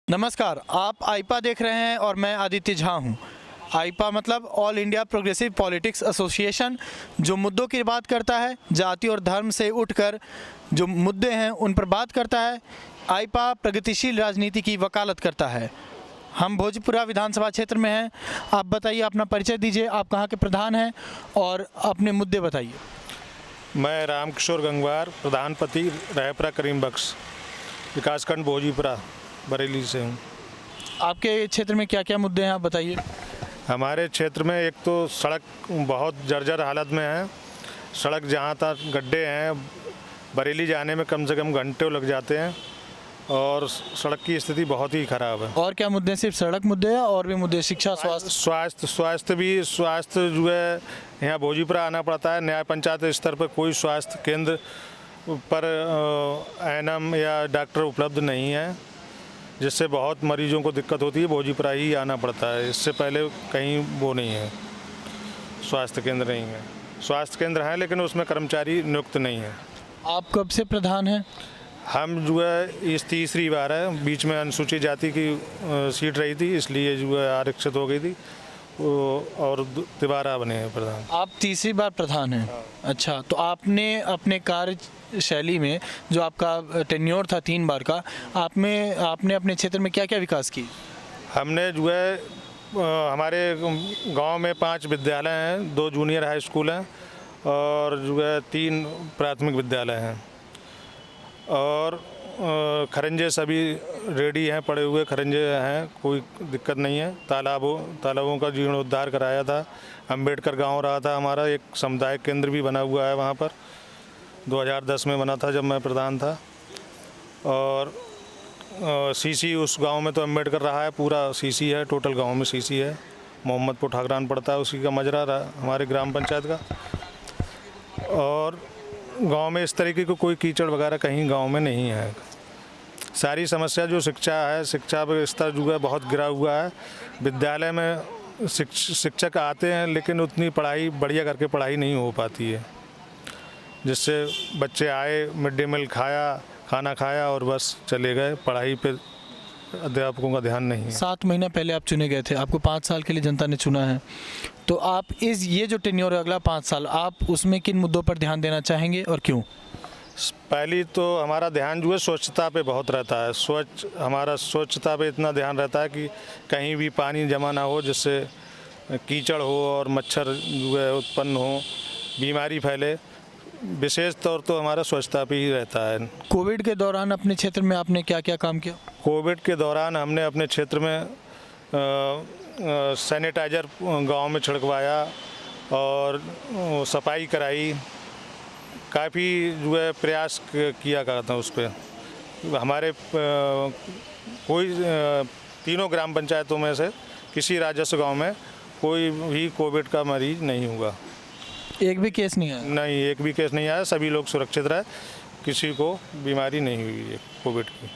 नमस्कार, आप आईपा देख रहे हैं और मैं आदित्य झा हूं। आईपा मतलब all India progressive politics association, जो मुद्दों की बात करता है, जाति और धर्म से उठकर जो मुद्दे हैं उन पर बात करता है। आईपा प्रगतिशील राजनीति की वकालत करता है। हम भोजपुरा विधानसभा क्षेत्र में हैं। आप बताइए, अपना परिचय दीजिए, आप कहाँ के प्रधान हैं और अपने मुद्दे बताइए। मैं रामकिशोर गंगवार, प्रधानपति रायपुरा करीम बख्श, विकासखंड भोजपुरा बरेली से हूँ। आपके क्षेत्र में क्या क्या मुद्दे हैं, आप बताइए। हमारे क्षेत्र में एक तो सड़क बहुत जर्जर हालत में है। सड़क जहाँ तक गड्ढे हैं, बरेली जाने में कम से कम घंटे लग जाते हैं और सड़क की स्थिति बहुत ही ख़राब है। और क्या मुद्दे, सिर्फ सड़क मुद्दे हैं और भी मुद्दे? शिक्षा, स्वास्थ्य जो है, यहाँ भोजपुरा आना पड़ता है। न्याय पंचायत स्तर पर कोई स्वास्थ्य केंद्र पर एएनएम या डॉक्टर उपलब्ध नहीं है, जिससे बहुत मरीजों को दिक्कत होती है। भोजपुरा ही आना पड़ता है, इससे पहले कहीं वो नहीं है, स्वास्थ्य केंद्र नहीं है। स्वास्थ्य केंद्र है लेकिन उसमें कर्मचारी नियुक्त नहीं है। आप कब से प्रधान हैं? हम जो है इस तीसरी बार है। बीच में अनुसूचित जाति की सीट रही थी, इसलिए जो है आरक्षित हो गई थी और दोबारा बने हैं प्रधान। आप तीसरी बार प्रधान हैं? अच्छा, तो आपने अपने कार्यशैली में, जो आपका टेन्योर था 3 बार का, आपने अपने क्षेत्र में क्या क्या विकास की? हमने जो है हमारे गांव में 5 विद्यालय हैं, 2 जूनियर हाई स्कूल हैं और जो है 3 प्राथमिक विद्यालय हैं और खरंजे सभी रेडी हैं, पड़े हुए खरंजे हैं, कोई दिक्कत नहीं है। तालाबों का जीर्णोद्धार कराया था। अंबेडकर गांव रहा था हमारा, एक सामुदायिक केंद्र भी बना हुआ है वहां पर। 2010 में बना था जब मैं प्रधान था। और सीसी उस गांव में तो अंबेडकर रहा है, पूरा सीसी है, टोटल गांव में सीसी है। मोहम्मदपुर ठाकरान पड़ता है, उसी का मजरा रहा हमारे ग्राम पंचायत का। और गांव में इस तरीके को कोई कीचड़ वगैरह कहीं गांव में नहीं है। सारी समस्या जो शिक्षा है, शिक्षा का स्तर जो है बहुत गिरा हुआ है। विद्यालय में शिक्षक आते हैं लेकिन उतनी पढ़ाई बढ़िया करके पढ़ाई नहीं हो पाती है, जिससे बच्चे आए, मिड डे मील खाना खाया और बस चले गए। पढ़ाई पे अध्यापकों का ध्यान नहीं है। 7 महीना पहले आप चुने गए थे, आपको 5 साल के लिए जनता ने चुना है, तो आप ये जो टेन्योर है अगला 5 साल, आप उसमें किन मुद्दों पर ध्यान देना चाहेंगे और क्यों? पहली तो हमारा ध्यान जो है स्वच्छता पे बहुत रहता है। स्वच्छता पे इतना ध्यान रहता है कि कहीं भी पानी जमा ना हो, जिससे कीचड़ हो और मच्छर जो है उत्पन्न हो, बीमारी फैले। विशेष तौर तो हमारा स्वच्छता पे ही रहता है। कोविड के दौरान अपने क्षेत्र में आपने क्या क्या काम किया? कोविड के दौरान हमने अपने क्षेत्र में सैनिटाइज़र गांव में छिड़कवाया और सफाई कराई। काफ़ी जो है प्रयास किया करता उस पर। हमारे कोई 3 ग्राम पंचायतों में से किसी राजस्व गांव में कोई भी कोविड का मरीज नहीं हुआ। एक भी केस नहीं आया? नहीं, एक भी केस नहीं आया। सभी लोग सुरक्षित रहे, किसी को बीमारी नहीं हुई है कोविड की।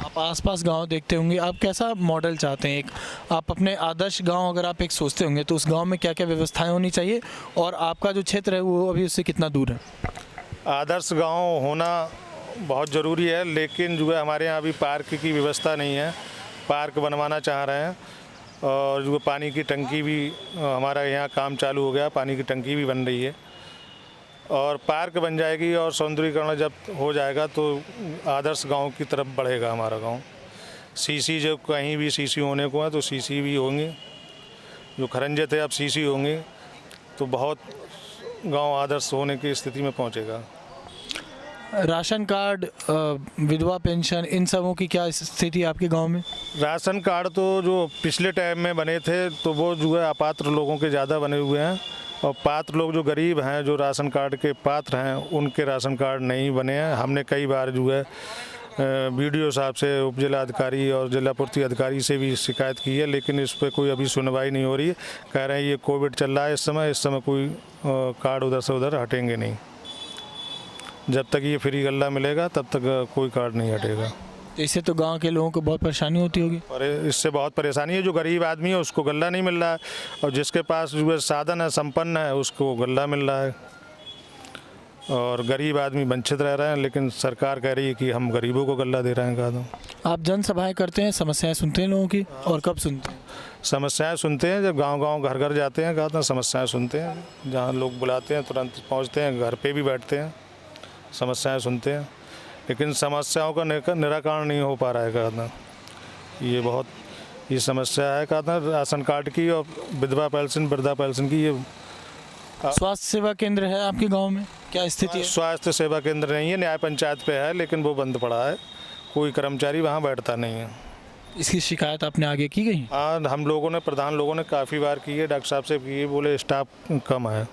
आप आसपास गांव देखते होंगे, आप कैसा मॉडल चाहते हैं? आप अपने आदर्श गांव अगर आप एक सोचते होंगे तो उस गांव में क्या क्या व्यवस्थाएं होनी चाहिए और आपका जो क्षेत्र है वो अभी उससे कितना दूर है? आदर्श गांव होना बहुत ज़रूरी है, लेकिन जो है हमारे यहाँ अभी पार्क की व्यवस्था नहीं है। पार्क बनवाना चाह रहे हैं और जो पानी की टंकी भी हमारा यहाँ काम चालू हो गया, पानी की टंकी भी बन रही है और पार्क बन जाएगी और सौंदर्यीकरण जब हो जाएगा तो आदर्श गांव की तरफ बढ़ेगा हमारा गांव। सीसी जो कहीं भी सीसी होने को है तो सीसी भी होंगे, जो खरंजे थे अब सीसी होंगे, तो बहुत गांव आदर्श होने की स्थिति में पहुंचेगा। राशन कार्ड, विधवा पेंशन, इन सबों की क्या स्थिति है आपके गांव में? राशन कार्ड तो जो पिछले टाइम में बने थे तो वो जो है अपात्र लोगों के ज़्यादा बने हुए हैं और पात्र लोग जो गरीब हैं, जो राशन कार्ड के पात्र हैं, उनके राशन कार्ड नहीं बने हैं। हमने कई बार जो है BDO साहब से, उप जिला अधिकारी और जिला पूर्ति अधिकारी से भी शिकायत की है, लेकिन इस पर कोई अभी सुनवाई नहीं हो रही है। कह रहे हैं ये कोविड चल रहा है इस समय कोई कार्ड उधर से उधर हटेंगे नहीं। जब तक ये फ्री गल्ला मिलेगा तब तक कोई कार्ड नहीं हटेगा। इससे तो गांव के लोगों को बहुत परेशानी होती होगी। और इससे बहुत परेशानी है। जो गरीब आदमी है उसको गल्ला नहीं मिल रहा है और जिसके पास जो है साधन है, संपन्न है, उसको गल्ला मिल रहा है। और गरीब आदमी वंचित रह रहे हैं, लेकिन सरकार कह रही है कि हम गरीबों को गल्ला दे रहे हैं। कहा था आप जनसभाएं करते हैं, समस्याएं सुनते हैं लोगों की, और कब सुनते हैं? समस्याएं सुनते हैं जब गांव-गांव घर-घर जाते हैं। कहा था समस्याएं सुनते हैं, जहां लोग बुलाते हैं तुरंत पहुंचते हैं, घर पे भी बैठते हैं, समस्याएं सुनते हैं, लेकिन समस्याओं का निराकरण नहीं हो पा रहा है। कहा था ये समस्या है। कहा था राशन कार्ड की और विधवा पेंशन, वृद्धा पेंशन की। ये स्वास्थ्य सेवा केंद्र है आपके गांव में, क्या स्थिति है? स्वास्थ्य सेवा केंद्र नहीं है, न्याय पंचायत पे है, लेकिन वो बंद पड़ा है, कोई कर्मचारी वहाँ बैठता नहीं है। इसकी शिकायत आपने आगे की गई? हाँ, हम लोगों ने, प्रधान लोगों ने काफ़ी बार की है, डॉक्टर साहब से की है, बोले स्टाफ कम है।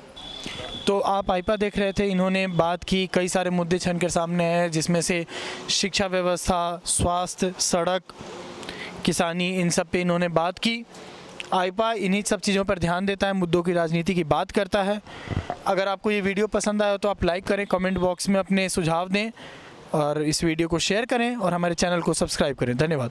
तो आप आईपा देख रहे थे, इन्होंने बात की, कई सारे मुद्दे छन कर सामने आए, जिसमें से शिक्षा व्यवस्था, स्वास्थ्य, सड़क, किसानी, इन सब पे इन्होंने बात की। आईपा इन्हीं सब चीज़ों पर ध्यान देता है, मुद्दों की राजनीति की बात करता है। अगर आपको ये वीडियो पसंद आया तो आप लाइक करें, कमेंट बॉक्स में अपने सुझाव दें और इस वीडियो को शेयर करें और हमारे चैनल को सब्सक्राइब करें। धन्यवाद।